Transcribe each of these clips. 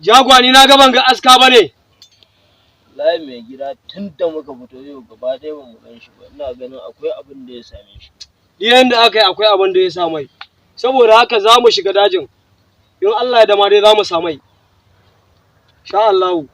Jagwa ni na ga ban ga aska bane. Wallahi mai gida tun da muka fito yau gaba ɗaya ba mu gan shi ba. Ina ganin akwai abin da ya same shi. Yanda aka yi akwai abin da ya sa mai. Saboda haka za mu shiga dajin. In Allah ya dama dai za mu samai. Sha Allahu.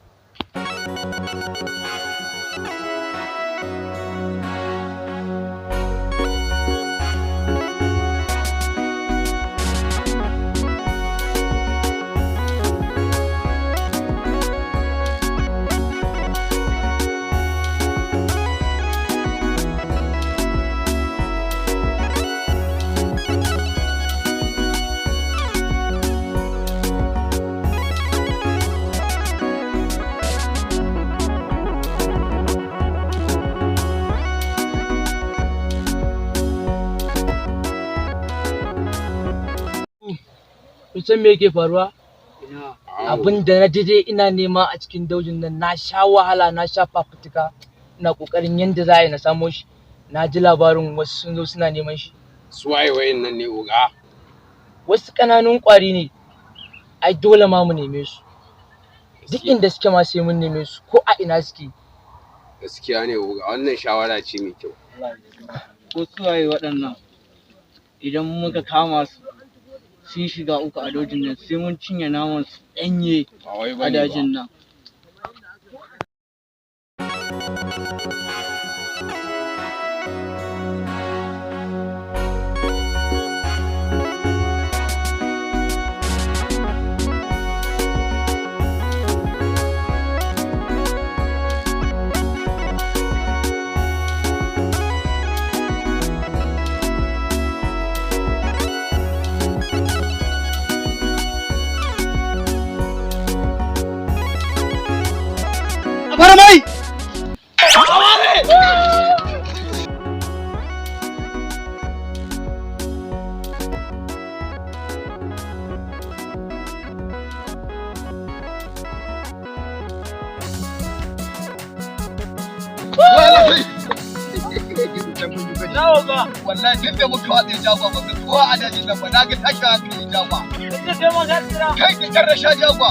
Kun san me yake faruwa? Abin da na je ina nema a cikin daujin nan, na sha wahala, na sha fafutuka, ina kokarin yanda za a yi na samo shi. Na ji labarin wasu sun zo suna neman shi. Su waye wayen nan ne oga? Wasu ƙananun ƙwari ne. Ai dole ma mu neme su. Duk inda suke ma sai mun neme su, ko a ina suke. Gaskiya ne oga, wannan shawara ce mai kyau. Ko su waye waɗannan? Idan muka kama su sun shiga uku a dajin nan sai mun cinye naman su ɗanye a dajin nan. Farmai! Wallahi tun da muka watsa jagwa ba ka tuwa a dajin nan ba na ga tashi hankali jagwa. Kai ka karra sha jagwa.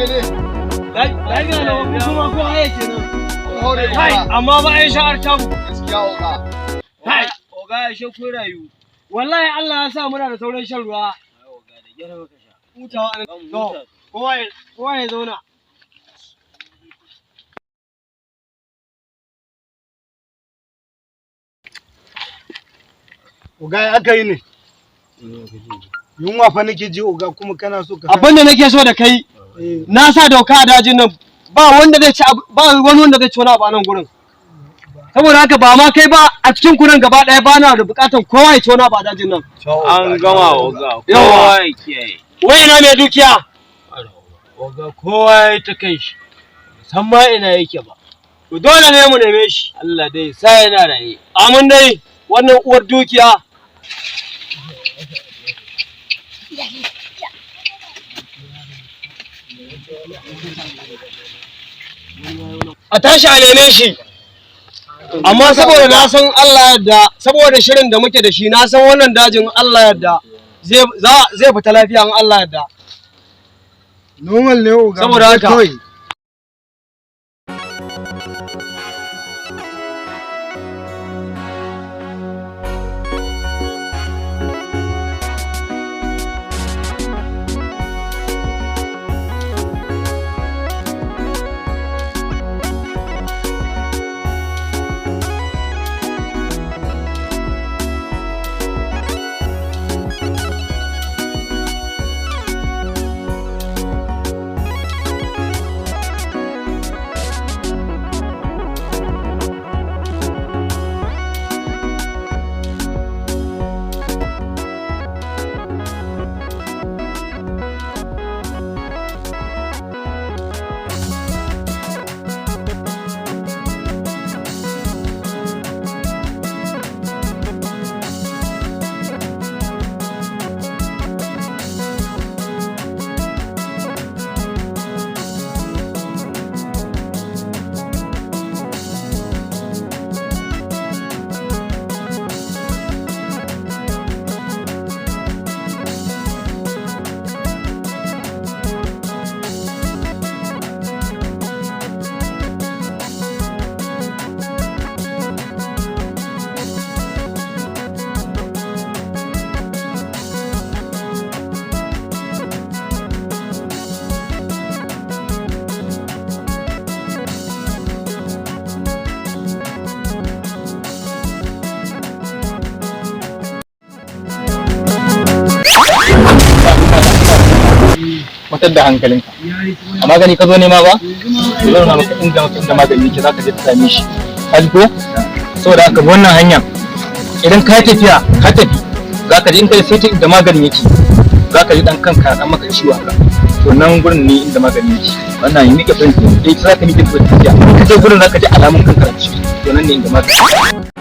yake ne? Lafiya na kuma ko haye kenan. Hore Kai, oga. amma ba ai sha'ar tamu. Gaskiya oga. Kai, oga ya she ko rayu. Wallahi Allah ya sa muna da sauran shan ruwa. Oga da gyara maka sha. Hutawa an to. Kowa ya zauna. Oga aka yi ne. Yunwa fa nake ji oga kuma kana so ka. Abin da nake so da kai, na sa doka a dajin nan ba wanda zai ci ba wani wanda zai ci wani abu a nan gurin. Saboda haka ba ma kai ba a cikin kuren gaba ɗaya ba na da buƙatar kowa ya ci wani abu a dajin nan. An gama oga. Yawa. Kiyaye. Wai ina mai dukiya? Oga kowa ya ta kai shi. San ma ina yake ba. To dole ne mu neme shi. Allah dai sa yana raye. Amin dai wannan uwar dukiya. A tashi a neme shi. Amma saboda na san Allah yadda, saboda shirin da muke da shi, na san wannan dajin Allah yadda zai fita lafiya in Allah yadda. Normal ne oga. Saboda haka. Kawai. Kwatar da hankalinka. A magani ka zo nema ba? Zan nuna maka inda magani yake zaka je ka same shi. Ka ji ko? Saboda haka wannan hanya idan ka tafiya ka tafi zaka je in ka sai inda maganin yake zaka ji dan kanka dan maka ciwo haka. To nan gurin ne inda magani yake. Wannan yi mike fahimta. Dai zaka mike tafiya. Ka je gurin zaka ji alamun kanka da ciwo. To nan ne inda magani.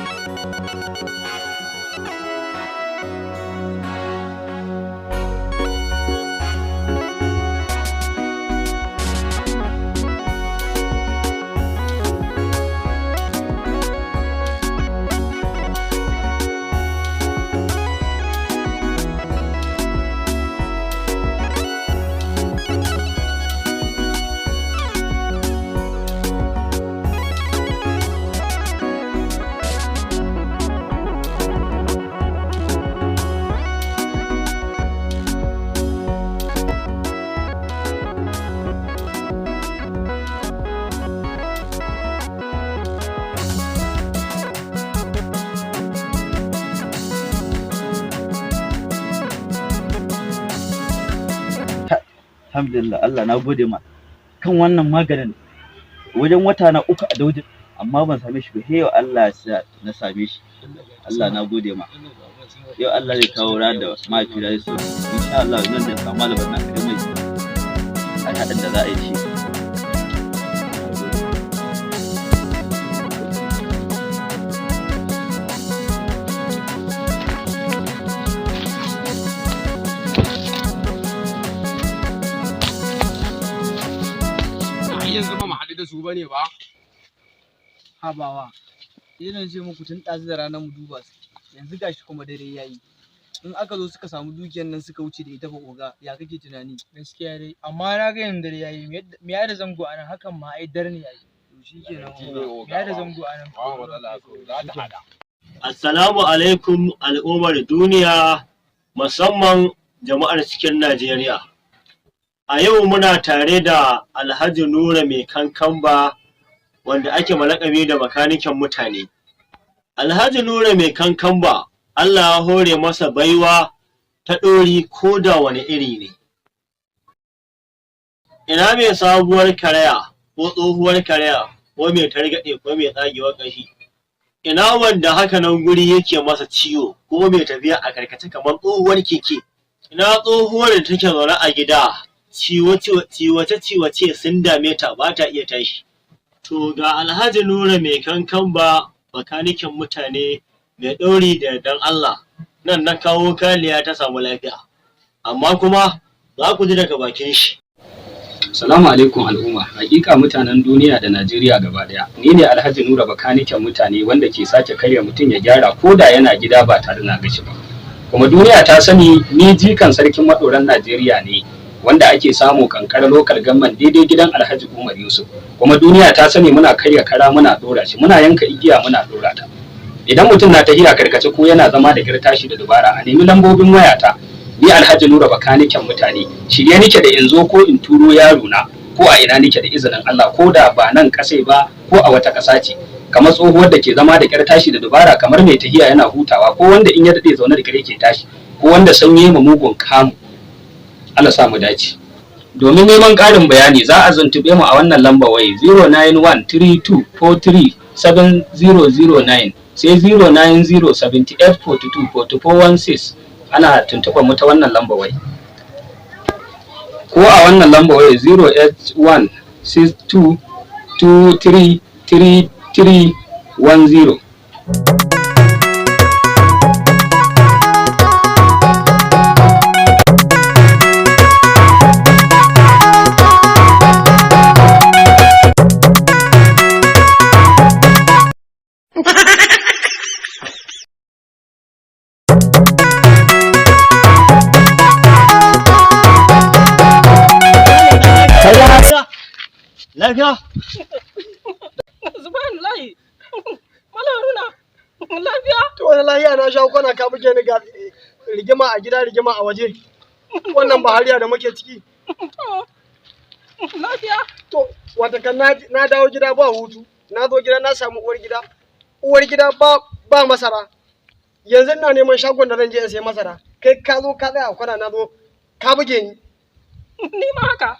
Alhamdulillah Allah na gode ma kan wannan maganin wajen wata na 3 a Daujin amma ban same shi ba yau Allah ya sa na same shi Allah na gode ma yau Allah zai kawo ran da mahaifi da su insha Allah nan da samu malamin na kai mai a hadin da za a yi shi yanzu ba mu haɗu da su bane ba. Habawa. Ina ce muku tun ɗazu da ranar mu duba su. Yanzu gashi kuma dare yayi. in aka zo suka samu dukiyar nan suka wuce da ita fa oga ya kake tunani? gaskiya dai amma na ga yanzu dare yayi me ya da zango anan hakan ma ai dar ne yayi To shikenan me oga. ya da zango anan Assalamu alaikum al'ummar duniya musamman jama'ar cikin Najeriya. A yau muna tare da Alhaji Nura mai kankamba wanda ake malakabi da makanikin mutane. Alhaji Nura mai kankamba Allah ya hore masa baiwa ta ɗori ko da wani iri ne. Ina mai sabuwar karaya ko tsohuwar karaya ko mai targaɗe ko mai tsagewar ƙashi. Ina wanda haka nan guri yake masa ciwo ko mai tafiya a karkace kamar tsohuwar keke. Ina tsohuwar da take zaune a gida ciwace sun dame ta ba ta iya tashi. To ga Alhaji Nura mai kankamba makanikin mutane mai ɗauri da yardan Allah nan na kawo kaliya ta samu lafiya. Amma kuma za ku ji daga bakin shi. Salamu alaikum al'umma, hakika mutanen duniya da Najeriya gaba daya. Ni ne Alhaji Nura bakaniken mutane wanda ke sake karya mutum ya gyara ko da yana gida ba tare na gashi ba. Kuma duniya ta sani ni jikan sarkin maɗoran Najeriya ne wanda ake samu kankara lokal gamman daidai gidan Alhaji Umar Yusuf. Kuma duniya ta sani muna karya kara muna dora shi, muna yanka igiya muna dora ta. Idan mutum na tahiya karkace ko yana zama da kirtashi da dubara a nemi lambobin wayata. Ni Alhaji Nura bakaniken mutane shirye nike da in zo ko in turo yaro na ko a ina nike da izinin Allah ko da ba nan kasai ba ko a wata ƙasa ce kamar tsohuwar da ke zama da ƙyar tashi da dubara kamar mai tahiya yana hutawa ko wanda in ya dade zaune da ƙyar ke tashi ko wanda sanye ma mugun kamu. Allah sa mu dace. Domin neman ƙarin bayani za a zuntube mu a wannan lamba waye 09132437009 sai 09078424416 ana tuntuɓar mu ta wannan lamba wai ko a wannan lamba wai 08162233310. Lafiya? subhanallahi mala haruna lafiya To wani lafiya na sha kwana ka buge ni ga rigima a gida rigima a waje. Wannan bahariya da muke ciki. lafiya To wata kan na dawo gida ba hutu. Na zo gida na samu uwar gida. Uwar gida ba masara. Yanzu ina neman shagon da zan je in sai masara. Kai ka zo ka tsaya a kwana na zo ka buge ni. ni ma haka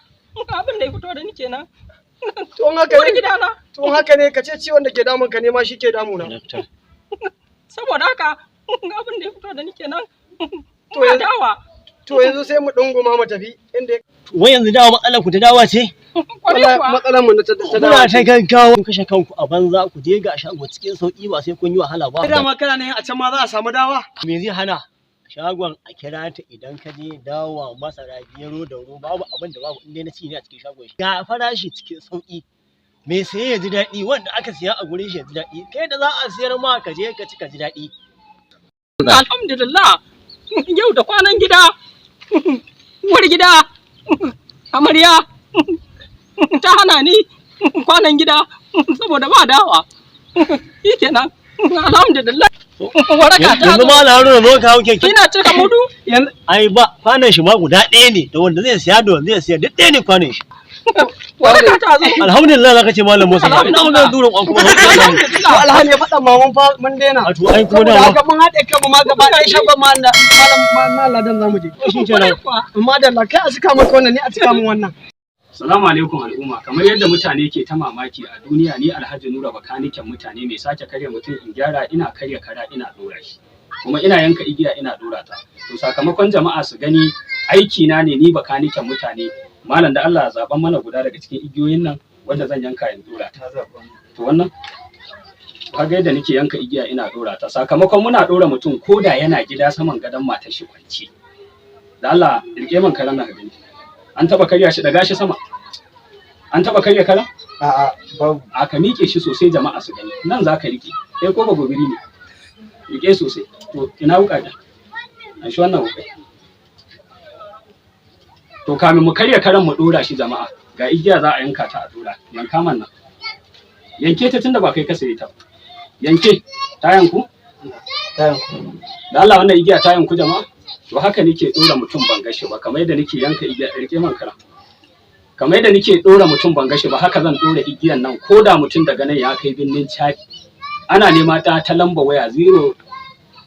abin da ya fito da ni kenan Tun haka uwar ne. gidana Tun haka ne ka ce ciwon da ke damun ka ne ma shi ke damuna. saboda haka abin da ya fito da ni kenan To yanzu- dawa To yanzu sai mu dunguma mu tafi inda Wai yanzu dawa matsalar ku ta dawa ce? kwarai kuwa matsalar mu ta Kuna dawo. ta gaggawa kun kashe kanku a banza ku je ga shago cikin sauki ba sai kun yi wahala ba. Dama kana ne a can ma za a samu dawa. Me zai hana? Shagon a kira ta idan ka je dawa masara gero da ruwa babu abin da babu inda na ci ne a cikin shagon shi. Ga farashi cikin sauki. Me saye ya ji daɗi wanda aka siya a gurin shi ya ji daɗi. Kai da za a siyar ma ka je ka ci ka ji daɗi. alhamdulillah yau da kwanan gida uwar gida amarya ta hana ni kwanan gida saboda ba dawa shikenan alhamdulillah waraka ta Yanzu ma na haruna zo kawo keke. ina cika mudu Ai ba kwanan shi ma guda ɗaya ne da wanda zai siya da wanda zai siya duk ɗaya ne kwanan shi. waraka ta zo Alhamdulillah zaka ce malam Musa. Ina wannan durin kwan kuma. To alhali ya faɗa ma mun daina. A to ai kuma Saboda da haka mun haɗe kanmu ma gaba ɗaya shagon ma na ladan zamu je. shi kenan. Amma da Allah kai a cika maka wannan ni a cika min wannan. Salamu alaikum al'umma, kamar yadda mutane ke ta mamaki a duniya ni Alhaji Nura bakaniken mutane mai sake karya mutum in gyara ina karya kara ina dora shi. Kuma ina yanka igiya ina dora ta. To sakamakon jama'a su gani aiki na ne ni bakaniken mutane. Malam da Allah zaban mana guda daga cikin igiyoyin nan wanda zan yanka in dora ta. To wannan kaga yadda nake yanka igiya ina dora ta. Sakamakon muna dora mutum ko da yana gida saman gadon matar shi kwance. Da Allah rike man karan na gani. An taba karya shi daga shi sama. An taba karya karan? A'a babu. A ka miƙe shi sosai jama'a su gani. Nan za ka rike. Kai ko ba gobiri ne. Rike sosai. To ina wuka da. an shi wannan wukai. To kamin mu karya karan mu dora shi jama'a, ga igiya za a yanka ta a dora. Yanka man nan. Yanke ta tunda ba kai ka saye ta. Yanke ta yanku? Da Allah wannan igiya ta yanku jama'a. To haka nake dora mutum ban gashi ba, kamar yadda nake yanka igiya rike man kara. Kamar yadda nake dora mutum ban gashi ba, haka zan dora igiyan nan ko da mutum daga nan ya kai binnin Chad. Ana nema ta lamba waya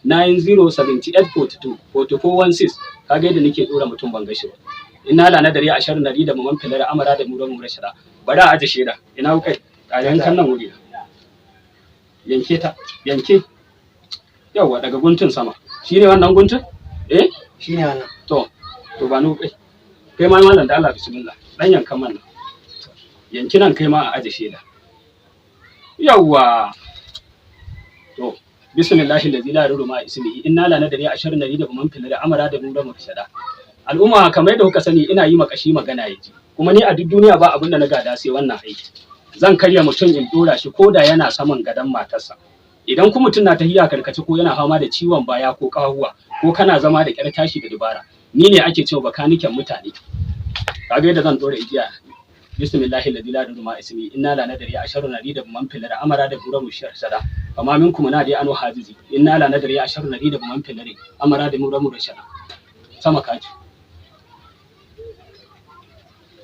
09078424416. Kaga yadda nake dora mutum ban gashi ba. Inna la nadari ashar nari da muman filar amara da muran murashara. Bari a aje sheda. Ina kai? A yankan nan wuri. Yanke ta, yanke. Yawa daga guntun sama. Shine wannan guntun? Shine wannan. To ba nu kai. Kai ma mallan da Allah bismillah. Dan yankan man nan. Yanki nan kai ma a aje sheda. Yawa. To bismillahi allazi la yadurru ma ismihi inna la nadari ashar nari da muman filar amara da muran murashara. Al'umma kamar yadda kuka sani ina yi makashi magana yaji. Kuma ni a duk duniya ba abin da na gada sai wannan aiki. Zan karya mutum in dora shi ko da yana saman gadon matarsa. Idan kuma mutum na tahiya karkace ko yana fama da ciwon baya ko kahuwa ko kana zama da kyar tashi da dubara, ni ne ake cewa bakaniken mutane. Kaga yadda zan dora igiya. Bismillahi alladhi la yadurru ma ismihi inna la nadri asharu nari da man fil amara da buramu shada. Kama minkum nadi anu hajizi inna la nadri asharu nari da man fil amara da buramu shada. Sama kaji.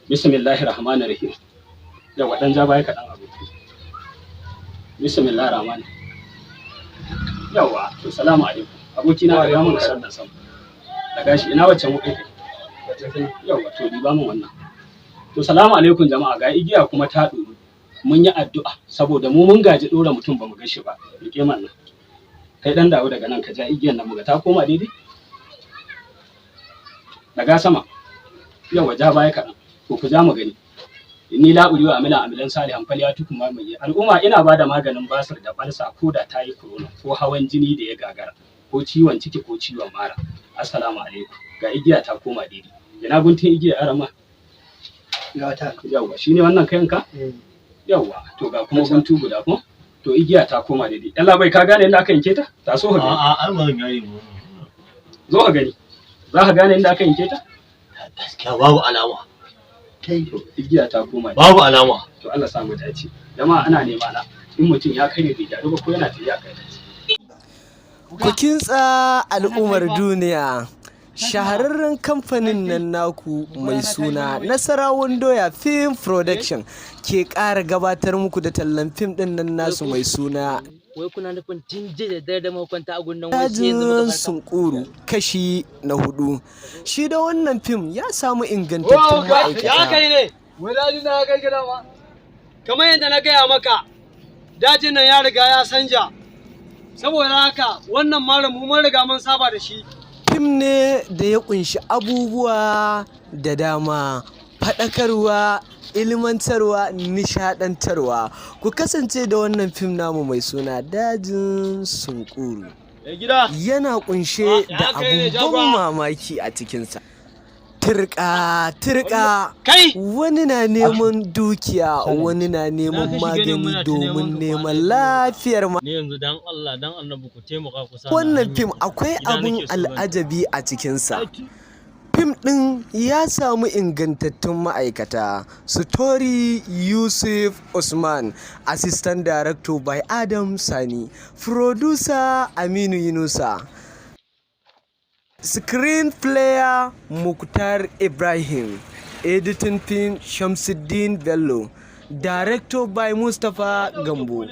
Bismillahir rahmanir rahim. Yawa dan ja baya kadan aboki. Bismillahir rahmanir. Yawa to salamu alaikum. Aboki na ga mun sallan sam. Da gashi ina wacce mu kai. Yawa to di ba mun wannan. To salamu alaikum jama'a, ga igiya kuma ta duru. Mun yi addu'a saboda mu mun gaji dora mutum ba mu ga shi ba. Rike man nan. Kai dan dawo daga nan ka ja igiyan nan mu ga ta koma daidai. Daga sama. Yawa ja baya kadan. Ko ku ja mu gani. Inni la uriwa amilan salihan falyatukum ma mai. Al'umma ina bada maganin basir da balsa ko da tayi corona ko hawan jini da ya gagara ko ciwon ciki ko ciwon mara. Assalamu alaikum. Ga igiya ta koma daidai. Ina guntun igiya arama. Yawa shine wannan kayanka? Yawa to ga kuma guntu guda ko? To igiya ta koma daidai. Allah bai ka gane inda aka yanke ta? Ta so ka gani. A'a, ban gane ba. Zo ka gani. Za ka gane inda aka yanke ta? Gaskiya babu alama. Igiya ta koma. Babu alama. To Allah samu dace. Jama'a ana nema na. In mutum ya kare bai gyaru ba ko yana tafiya kai. Ku kintsa al'ummar duniya. Shahararren kamfanin nan naku mai suna Nasarawan Doya Film Production ke ƙara gabatar muku da tallan fim ɗin nan nasu mai suna Wai kuna nufin tinje da dare da makwanta a gundan Dajin Sunkuru kashi na 4. Shi da wannan fim ya samu ingantattun ma'aikata. Ya kai ne, wai dajin na kai gida ba. Kamar yadda na gaya maka, dajin nan ya riga ya sanja. Saboda haka wannan malamu mun riga mun saba da shi. Fim ne da ya kunshi abubuwa da dama, faɗakarwa, ilmantarwa, nishaɗantarwa. Ku kasance da wannan fim namu mai suna Dajin Sunkuru. Yana kunshe da abubuwan mamaki a cikinsa. Turka, wani na neman dukiya, wani na neman magani domin neman lafiyar ma. Wannan fim akwai abun al'ajabi a cikinsa. Fim ɗin ya samu ingantattun ma'aikata. Story Yusuf Usman, Assistant Director by Adam Sani, Producer Aminu Yunusa. Screenplayer Mukhtar Ibrahim, Editing Film Shamsuddin Bello, Director by Mustapha Gambo.